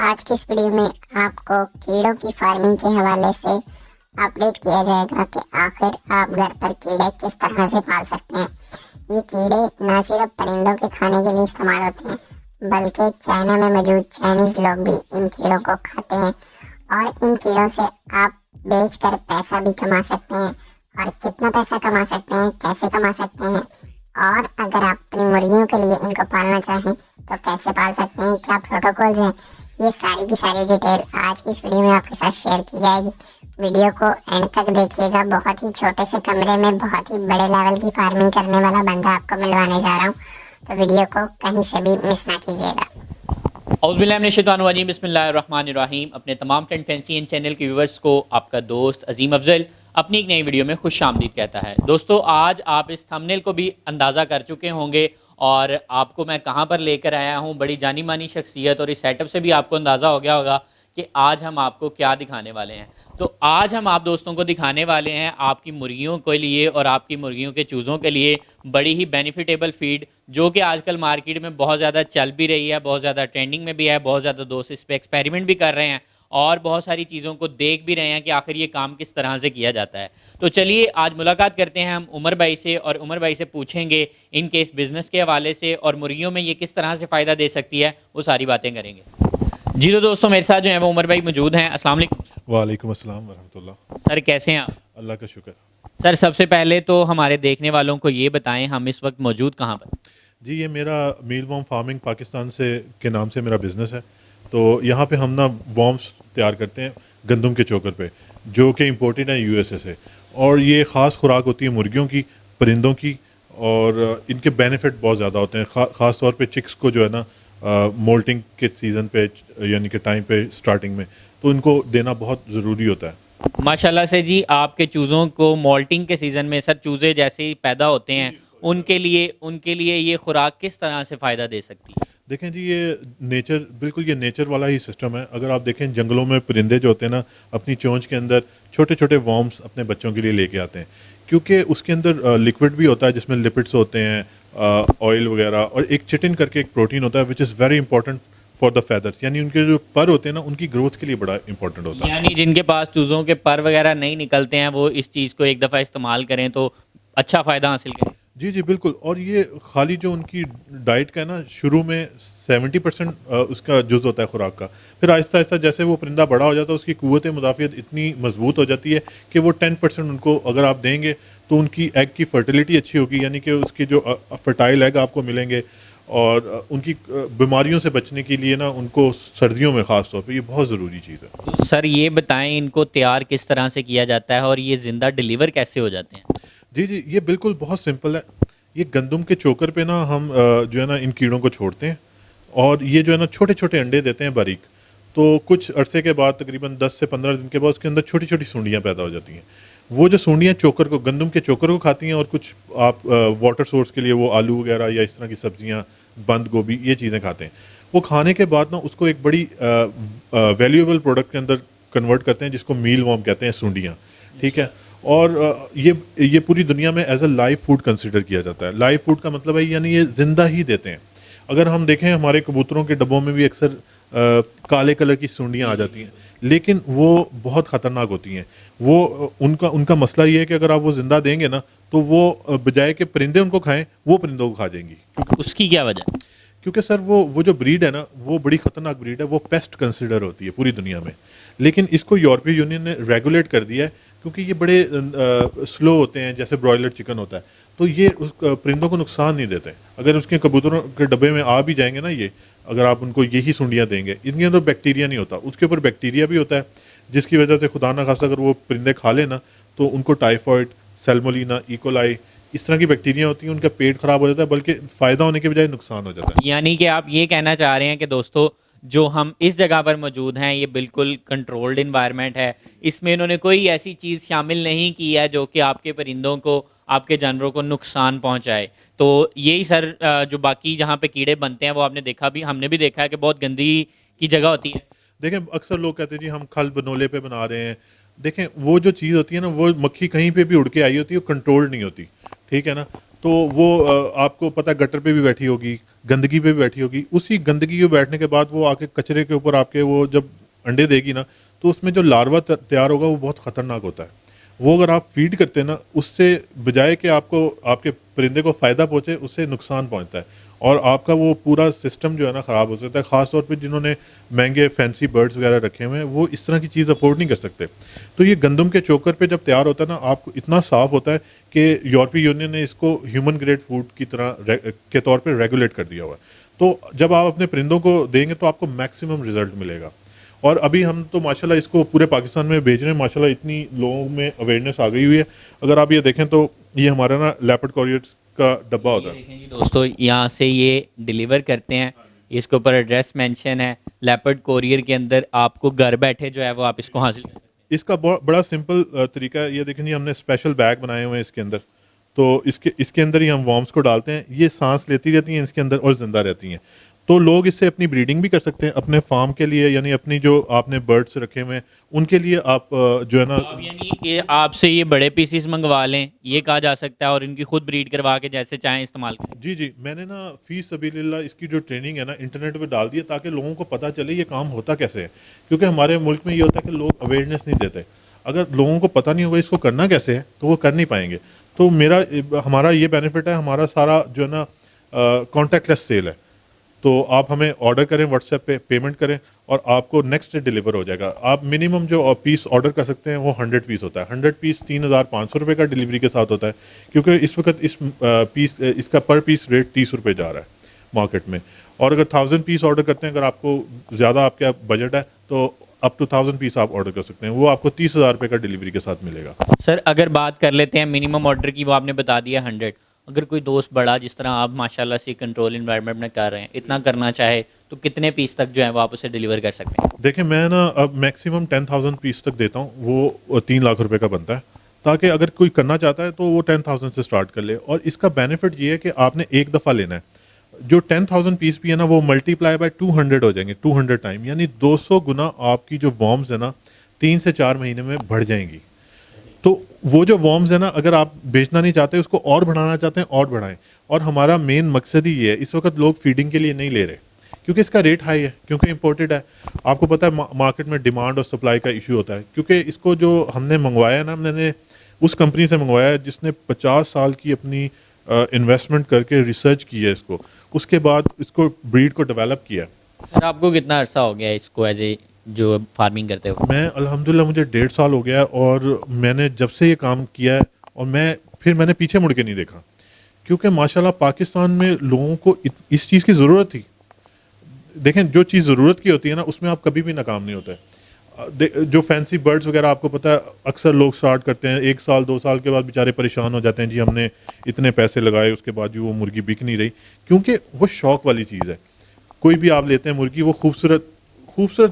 آج کی اس ویڈیو میں آپ کو کیڑوں کی فارمنگ کے حوالے سے اپڈیٹ کیا جائے گا کہ آخر آپ گھر پر کیڑے کس طرح سے پال سکتے ہیں۔ یہ کیڑے نہ صرف پرندوں کے کھانے کے لیے استعمال ہوتے ہیں بلکہ چائنا میں موجود چائنیز لوگ بھی ان کیڑوں کو کھاتے ہیں، اور ان کیڑوں سے آپ بیچ کر پیسہ بھی کما سکتے ہیں۔ اور کتنا پیسہ کما سکتے ہیں، کیسے کما سکتے ہیں، اور اگر آپ اپنی مرغیوں کے لیے ان کو پالنا چاہیں تو کیسے پال سکتے ہیں، کیا پروٹوکولز ہیں، یہ ساری کی ساری ڈیٹیل آج کی اس ویڈیو میں آپ کے ساتھ شیئر کی جائے گی۔ ویڈیو کو اینڈ تک دیکھیے گا۔ بہت ہی چھوٹے سے کمرے میں بہت ہی بڑے لیول کی فارمنگ کرنے والا بندہ آپ کو ملوانے جا رہا ہوں، تو ویڈیو کو کہیں سے بھی مس نہ کیجیے گا۔ اعوذ باللہ من الشیطان الرجیم، بسم اللہ الرحمن الرحیم۔ اپنے تمام ٹرینڈ فینسی چینل کے ویورز کو آپ کا دوست عظیم افضل اپنی ایک نئی ویڈیو میں خوش آمدید کہتا ہے۔ دوستو، آج آپ اس تھمبنیل کو بھی اندازہ کر چکے ہوں گے اور آپ کو میں کہاں پر لے کر آیا ہوں، بڑی جانی مانی شخصیت، اور اس سیٹ اپ سے بھی آپ کو اندازہ ہو گیا ہوگا کہ آج ہم آپ کو کیا دکھانے والے ہیں۔ تو آج ہم آپ دوستوں کو دکھانے والے ہیں آپ کی مرغیوں کے لیے اور آپ کی مرغیوں کے چوزوں کے لیے بڑی ہی بینیفیٹیبل فیڈ، جو کہ آج کل مارکیٹ میں بہت زیادہ چل بھی رہی ہے، بہت زیادہ ٹرینڈنگ میں بھی ہے، بہت زیادہ دوست اس پہ ایکسپیریمنٹ بھی کر رہے ہیں اور بہت ساری چیزوں کو دیکھ بھی رہے ہیں کہ آخر یہ کام کس طرح سے کیا جاتا ہے۔ تو چلیے آج ملاقات کرتے ہیں ہم عمر بھائی سے، اور عمر بھائی سے پوچھیں گے ان کے اس بزنس کے حوالے سے اور مرغیوں میں یہ کس طرح سے فائدہ دے سکتی ہے، وہ ساری باتیں کریں گے۔ جی تو دوستوں، میرے ساتھ جو ہیں وہ عمر بھائی موجود ہیں۔ السلام علیکم۔ وعلیکم السلام ورحمۃ اللہ۔ سر کیسے ہیں آپ؟ اللہ کا شکر۔ سر سب سے پہلے تو ہمارے دیکھنے والوں کو یہ بتائیں ہم اس وقت موجود کہاں پر؟ جی یہ میرا میل وارم فارمنگ پاکستان سے کے نام سے میرا بزنس ہے۔ تو یہاں پہ ہم نا وارمس تیار کرتے ہیں گندم کے چوکر پہ، جو کہ امپورٹڈ ہیں USA سے، اور یہ خاص خوراک ہوتی ہے مرغیوں کی، پرندوں کی، اور ان کے بینیفٹ بہت زیادہ ہوتے ہیں، خاص طور پہ چکس کو جو ہے نا مولٹنگ کے سیزن پہ، یعنی کہ ٹائم پہ اسٹارٹنگ میں، تو ان کو دینا بہت ضروری ہوتا ہے۔ ماشاءاللہ سے جی، آپ کے چوزوں کو مولٹنگ کے سیزن میں سر چوزے جیسے ہی پیدا ہوتے ہیں ان کے لیے یہ خوراک کس طرح سے فائدہ دے سکتی ہے؟ دیکھیں جی، یہ نیچر والا ہی سسٹم ہے۔ اگر آپ دیکھیں جنگلوں میں پرندے جو ہوتے ہیں نا، اپنی چونچ کے اندر چھوٹے چھوٹے وارمس اپنے بچوں کے لیے لے کے آتے ہیں، کیونکہ اس کے اندر لکوڈ بھی ہوتا ہے جس میں لپڈس ہوتے ہیں، آئل وغیرہ، اور ایک چٹن کر کے ایک پروٹین ہوتا ہے which is very important for the feathers, یعنی ان کے جو پر ہوتے ہیں نا ان کی گروتھ کے لیے بڑا امپورٹنٹ ہوتا ہے۔ یعنی جن کے پاس چوزوں کے پر وغیرہ نہیں نکلتے ہیں وہ اس چیز کو ایک دفعہ استعمال کریں تو اچھا فائدہ حاصل کریں۔ جی جی بالکل، اور یہ خالی جو ان کی ڈائٹ کا ہے نا، شروع میں 70% اس کا جز ہوتا ہے خوراک کا، پھر آہستہ آہستہ جیسے وہ پرندہ بڑا ہو جاتا ہے اس کی قوت مدافعت اتنی مضبوط ہو جاتی ہے کہ وہ 10% ان کو اگر آپ دیں گے تو ان کی ایگ کی فرٹیلیٹی اچھی ہوگی، یعنی کہ اس کی جو فرٹائل ایگ آپ کو ملیں گے، اور ان کی بیماریوں سے بچنے کے لیے نا ان کو سردیوں میں خاص طور پہ یہ بہت ضروری چیز ہے۔ سر یہ بتائیں ان کو تیار کس طرح سے کیا جاتا ہے اور یہ زندہ ڈیلیور کیسے ہو جاتے ہیں؟ جی جی یہ بالکل بہت سمپل ہے۔ یہ گندم کے چوکر پہ نا ہم جو ہے نا ان کیڑوں کو چھوڑتے ہیں، اور یہ جو ہے نا چھوٹے چھوٹے انڈے دیتے ہیں باریک، تو کچھ عرصے کے بعد تقریباً 10 سے 15 دن کے بعد اس کے اندر چھوٹی چھوٹی سونڈیاں پیدا ہو جاتی ہیں۔ وہ جو سونڈیاں چوکر کو، گندم کے چوکر کو کھاتی ہیں، اور کچھ آپ واٹر سورس کے لیے وہ آلو وغیرہ یا اس طرح کی سبزیاں، بند گوبھی، یہ چیزیں کھاتے ہیں۔ وہ کھانے کے بعد نا اس کو ایک بڑی ویلیویبل پروڈکٹ کے اندر کنورٹ کرتے ہیں جس کو میل وارم کہتے ہیں، سونڈیاں، ٹھیک ہے۔ اور یہ پوری دنیا میں as a live food consider کیا جاتا ہے۔ لائیو فوڈ کا مطلب ہے یعنی یہ زندہ ہی دیتے ہیں۔ اگر ہم دیکھیں ہمارے کبوتروں کے ڈبوں میں بھی اکثر کالے کلر کی سونڈیاں آ جاتی ہیں، لیکن وہ بہت خطرناک ہوتی ہیں۔ وہ ان کا مسئلہ یہ ہے کہ اگر آپ وہ زندہ دیں گے نا تو وہ بجائے کہ پرندے ان کو کھائیں، وہ پرندوں کو کھا جائیں گی۔ اس کی کیا وجہ؟ کیونکہ سر وہ جو بریڈ ہے نا، وہ بڑی خطرناک بریڈ ہے، وہ پیسٹ کنسیڈر ہوتی ہے پوری دنیا میں، لیکن اس کو یورپی یونین نے ریگولیٹ کر دیا ہے کیونکہ یہ بڑے سلو ہوتے ہیں، جیسے برائلر چکن ہوتا ہے، تو یہ اس پرندوں کو نقصان نہیں دیتے۔ اگر اس کے کبوتروں کے ڈبے میں آ بھی جائیں گے نا، یہ اگر آپ ان کو یہی سونڈیاں دیں گے، ان کے اندر بیکٹیریا نہیں ہوتا، اس کے اوپر بیکٹیریا بھی ہوتا ہے جس کی وجہ سے خدا نخواستہ اگر وہ پرندے کھا لیں نا تو ان کو ٹائیفائڈ، سیلمولینا، ایکولائی، اس طرح کی بیکٹیریا ہوتی ہیں، ان کا پیٹ خراب ہو جاتا ہے، بلکہ فائدہ ہونے کے بجائے نقصان ہو جاتا ہے۔ یعنی کہ آپ یہ کہنا چاہ رہے ہیں کہ دوستو، جو ہم اس جگہ پر موجود ہیں یہ بالکل کنٹرولڈ انوائرمنٹ ہے، اس میں انہوں نے کوئی ایسی چیز شامل نہیں کی ہے جو کہ آپ کے پرندوں کو، آپ کے جانوروں کو نقصان پہنچائے۔ تو یہی سر جو باقی جہاں پہ کیڑے بنتے ہیں وہ آپ نے دیکھا بھی، ہم نے بھی دیکھا ہے کہ بہت گندی کی جگہ ہوتی ہے۔ دیکھیں اکثر لوگ کہتے ہیں جی ہم کھل بنولے پہ بنا رہے ہیں، دیکھیں وہ جو چیز ہوتی ہے نا، وہ مکھی کہیں پہ بھی اڑ کے آئی ہوتی ہے، وہ کنٹرول نہیں ہوتی، ٹھیک ہے نا۔ تو وہ آپ کو پتہ گٹر پہ بھی بیٹھی ہوگی، گندگی پہ بھی بیٹھی ہوگی, اسی گندگی پہ بیٹھنے کے بعد وہ آ کے کچرے کے اوپر آپ کے وہ جب انڈے دے گی نا, تو اس میں جو لاروا تیار ہوگا وہ بہت خطرناک ہوتا ہے. وہ اگر آپ فیڈ کرتے ہیں نا, اس سے بجائے کہ آپ کو آپ کے پرندے کو فائدہ پہنچے, اس سے نقصان پہنچتا ہے, اور آپ کا وہ پورا سسٹم جو ہے نا خراب ہو سکتا ہے. خاص طور پہ جنہوں نے مہنگے فینسی برڈز وغیرہ رکھے ہوئے ہیں, وہ اس طرح کی چیز افورڈ نہیں کر سکتے. تو یہ گندم کے چوکر پہ جب تیار ہوتا ہے نا, آپ کو اتنا صاف ہوتا ہے کہ یورپی یونین نے اس کو ہیومن گریڈ فوڈ کی طرح کے طور پہ ریگولیٹ کر دیا ہوا ہے. تو جب آپ اپنے پرندوں کو دیں گے تو آپ کو میکسیمم رزلٹ ملے گا. اور ابھی ہم تو ماشاءاللہ اس کو پورے پاکستان میں بھیج رہے ہیں, ماشاءاللہ اتنی لوگوں میں اویئرنیس آ گئی ہوئی ہے. اگر آپ یہ دیکھیں تو یہ ہمارا نا لیپرڈ کوریئر کا ڈبہ ہوتا ہے. دیکھیں جی دوستو, یہاں سے یہ ڈیلیور کرتے ہیں, اس کے اوپر ایڈریس مینشن ہے. لیپرڈ کوریئر کے اندر آپ کو گھر بیٹھے جو ہے وہ آپ اس کو حاصل کر سکتے ہیں. اس کا بڑا سمپل طریقہ ہے. یہ دیکھیں جی, ہم نے اسپیشل بیگ بنائے ہوئے ہیں اس کے اندر. تو اس کے اندر ہی ہم وارمس کو ڈالتے ہیں, یہ سانس لیتی رہتی ہیں اس کے اندر اور زندہ رہتی ہیں. تو لوگ اس سے اپنی بریڈنگ بھی کر سکتے ہیں اپنے فارم کے لیے, یعنی اپنی جو آپ نے برڈس رکھے ہوئے ہیں ان کے لیے آپ جو ہے نا, آپ یعنی کہ آپ سے یہ بڑے پیسز منگوا لیں, یہ کہا جا سکتا ہے, اور ان کی خود بریڈ کروا کے جیسے چاہیں استعمال کریں. جی میں نے نا فی سبیل اللہ اس کی جو ٹریننگ ہے نا انٹرنیٹ پہ ڈال دی ہے, تاکہ لوگوں کو پتہ چلے یہ کام ہوتا کیسے ہے. کیونکہ ہمارے ملک میں یہ ہوتا ہے کہ لوگ اویئرنیس نہیں دیتے. اگر لوگوں کو پتہ نہیں ہوگا اس کو کرنا کیسے ہے تو وہ کر نہیں پائیں گے. تو ہمارا یہ بینیفٹ ہے, ہمارا سارا جو ہے نا کانٹیکٹ لیس سیل ہے. تو آپ ہمیں آرڈر کریں واٹس ایپ پہ, پیمنٹ کریں, اور آپ کو نیکسٹ ڈے ڈلیور ہو جائے گا. آپ منیمم جو پیس آرڈر کر سکتے ہیں وہ 100 پیس ہوتا ہے. 100 پیس 3,500 روپے کا ڈلیوری کے ساتھ ہوتا ہے, کیونکہ اس وقت اس کا پر پیس ریٹ 30 روپے جا رہا ہے مارکیٹ میں. اور اگر 1000 پیس آرڈر کرتے ہیں, اگر آپ کو زیادہ آپ کا بجٹ ہے تو اپ ٹو 1000 پیس آپ آرڈر کر سکتے ہیں, وہ آپ کو 30,000 روپے کا ڈلیوری کے ساتھ ملے گا. سر اگر بات کر لیتے ہیں منیمم آرڈر کی, وہ آپ نے بتا دیا 100. اگر کوئی دوست بڑا, جس طرح آپ ماشاءاللہ سے کنٹرول انوائرمنٹ میں کر رہے ہیں, اتنا کرنا چاہے تو کتنے پیس تک جو ہے وہ آپ اسے ڈلیور کر سکتے ہیں؟ دیکھیں میں نا اب میکسیمم 10,000 پیس تک دیتا ہوں, وہ 3 لاکھ روپے کا بنتا ہے, تاکہ اگر کوئی کرنا چاہتا ہے تو وہ 10,000 سے سٹارٹ کر لے. اور اس کا بینیفٹ یہ ہے کہ آپ نے ایک دفعہ لینا ہے. جو 10,000 پیس بھی ہے نا, وہ ملٹیپلائی بائی 200 ہو جائیں گے, 200 ٹائم, یعنی 200 گنا آپ کی جو وارمز ہے نا 3 سے 4 مہینے میں بڑھ جائیں گی. تو وہ جو وارمز ہے نا, اگر آپ بیچنا نہیں چاہتے, اس کو اور بڑھانا چاہتے ہیں, اور بڑھائیں. اور ہمارا مین مقصد ہی یہ ہے, اس وقت لوگ فیڈنگ کے لیے نہیں لے رہے کیونکہ اس کا ریٹ ہائی ہے, کیونکہ امپورٹڈ ہے. آپ کو پتہ ہے مارکیٹ میں ڈیمانڈ اور سپلائی کا ایشو ہوتا ہے, کیونکہ اس کو جو ہم نے منگوایا ہے نا, میں نے اس کمپنی سے منگوایا ہے جس نے 50 سال کی اپنی انویسٹمنٹ کر کے ریسرچ کی ہے اس کو, اس کے بعد اس کو بریڈ کو ڈیولپ کیا. سر آپ کو کتنا عرصہ ہو گیا اس کو ایز اے جو فارمنگ کرتے ہو؟ میں الحمدللہ مجھے 1.5 سال ہو گیا, اور میں نے جب سے یہ کام کیا ہے, اور پھر میں نے پیچھے مڑ کے نہیں دیکھا, کیونکہ ماشاءاللہ پاکستان میں لوگوں کو اس چیز کی ضرورت تھی. دیکھیں جو چیز ضرورت کی ہوتی ہے نا, اس میں آپ کبھی بھی ناکام نہیں ہوتے. جو فینسی برڈز وغیرہ آپ کو پتہ ہے, اکثر لوگ سٹارٹ کرتے ہیں 1 سال 2 سال کے بعد بیچارے پریشان ہو جاتے ہیں, جی ہم نے اتنے پیسے لگائے, اس کے بعد جو وہ مرغی بک نہیں رہی, کیونکہ وہ شوق والی چیز ہے. کوئی بھی آپ لیتے ہیں مرغی, وہ خوبصورت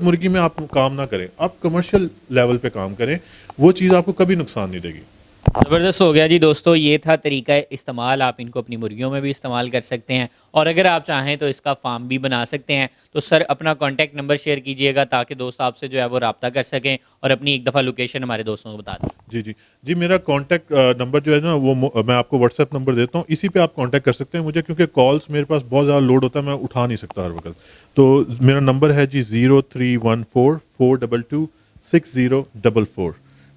مرغی میں آپ کام نہ کریں, آپ کمرشل لیول پہ کام کریں, وہ چیز آپ کو کبھی نقصان نہیں دے گی. زبردست ہو گیا جی دوستو, یہ تھا طریقہ استعمال. آپ ان کو اپنی مرغیوں میں بھی استعمال کر سکتے ہیں, اور اگر آپ چاہیں تو اس کا فارم بھی بنا سکتے ہیں. تو سر اپنا کانٹیکٹ نمبر شیئر کیجئے گا تاکہ دوست آپ سے جو ہے وہ رابطہ کر سکیں, اور اپنی ایک دفعہ لوکیشن ہمارے دوستوں کو بتا دیں. جی میرا کانٹیکٹ نمبر جو ہے نا, وہ میں آپ کو واٹس ایپ نمبر دیتا ہوں, اسی پہ آپ کانٹیکٹ کر سکتے ہیں مجھے, کیونکہ کالس میرے پاس بہت زیادہ لوڈ ہوتا ہے, میں اٹھا نہیں سکتا ہر وقت. تو میرا نمبر ہے جی 0314-422-6044.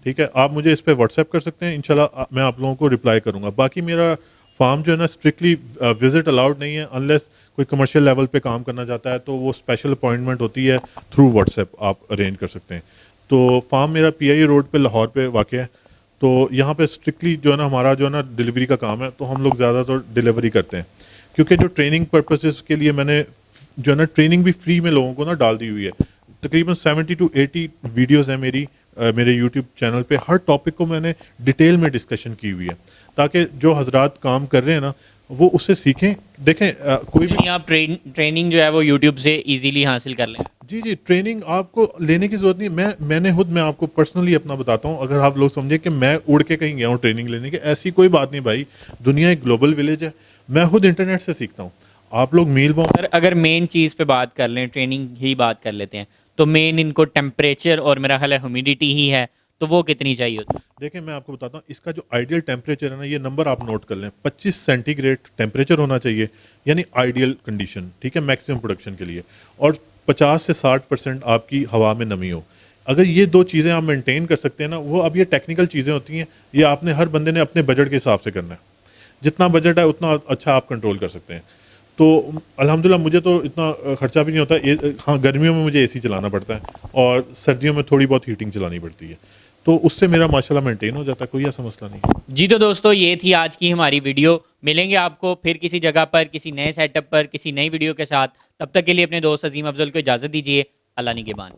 ٹھیک ہے, آپ مجھے اس پہ واٹس ایپ کر سکتے ہیں, انشاءاللہ میں آپ لوگوں کو رپلائی کروں گا. باقی میرا فارم جو ہے نا اسٹرکٹلی وزٹ الاؤڈ نہیں ہے, انلیس کوئی کمرشل لیول پہ کام کرنا چاہتا ہے تو وہ اسپیشل اپوائنٹمنٹ ہوتی ہے تھرو واٹس ایپ, آپ ارینج کر سکتے ہیں. تو فارم میرا PI روڈ پہ لاہور پہ واقع ہے. تو یہاں پہ اسٹرکٹلی جو ہے نا ہمارا جو ہے نا ڈلیوری کا کام ہے, تو ہم لوگ زیادہ تر ڈلیوری کرتے ہیں, کیونکہ جو ٹریننگ پرپسز کے لیے میں نے جو ہے نا ٹریننگ بھی فری میں لوگوں کو نا ڈال دی ہوئی ہے. تقریباً 70 to 80 ویڈیوز ہیں میرے یوٹیوب چینل پہ. ہر ٹاپک کو میں نے ڈیٹیل میں ڈسکشن کی ہوئی ہے, تاکہ جو حضرات کام کر رہے ہیں نا وہ اس سے سیکھیں. دیکھیں کوئی بھی آپ ٹریننگ جو ہے وہ یوٹیوب سے ایزیلی حاصل کر لیں. جی ٹریننگ آپ کو لینے کی ضرورت نہیں. میں نے خود, میں آپ کو پرسنلی اپنا بتاتا ہوں, اگر آپ لوگ سمجھیں کہ میں اڑ کے کہیں گیا ہوں ٹریننگ لینے کی, ایسی کوئی بات نہیں بھائی. دنیا ایک گلوبل ولیج ہے, میں خود انٹرنیٹ سے سیکھتا ہوں. آپ لوگ میل سر اگر مین چیز پہ بات کر لیں, ٹریننگ ہی بات کر لیتے ہیں, تو مین ان کو ٹیمپریچر اور میرا خیال ہے ہیومیڈیٹی ہی ہے, تو وہ کتنی چاہیے ہوتی ہے؟ دیکھیں میں آپ کو بتاتا ہوں, اس کا جو آئیڈیل ٹیمپریچر ہے نا, یہ نمبر آپ نوٹ کر لیں, 25 سینٹی گریڈ ٹیمپریچر ہونا چاہیے, یعنی آئیڈیل کنڈیشن، ٹھیک ہے، میکسیمم پروڈکشن کے لیے، اور 50 سے 60% آپ کی ہوا میں نمی ہو. اگر یہ دو چیزیں آپ مینٹین کر سکتے ہیں نا، وہ اب یہ ٹیکنیکل چیزیں ہوتی ہیں، یہ آپ نے ہر بندے نے اپنے بجٹ کے حساب سے کرنا ہے. جتنا بجٹ ہے اتنا اچھا آپ کنٹرول کر سکتے ہیں. تو الحمدللہ مجھے تو اتنا خرچہ بھی نہیں ہوتا. ہاں گرمیوں میں مجھے اے سی چلانا پڑتا ہے اور سردیوں میں تھوڑی بہت ہیٹنگ چلانی پڑتی ہے، تو اس سے میرا ماشاءاللہ مینٹین ہو جاتا ہے، کوئی ایسا مسئلہ نہیں. جی تو دوستو یہ تھی آج کی ہماری ویڈیو. ملیں گے آپ کو پھر کسی جگہ پر، کسی نئے سیٹ اپ پر، کسی نئی ویڈیو کے ساتھ. تب تک کے لیے اپنے دوست عظیم افضل کو اجازت دیجیے. اللہ نگہبان.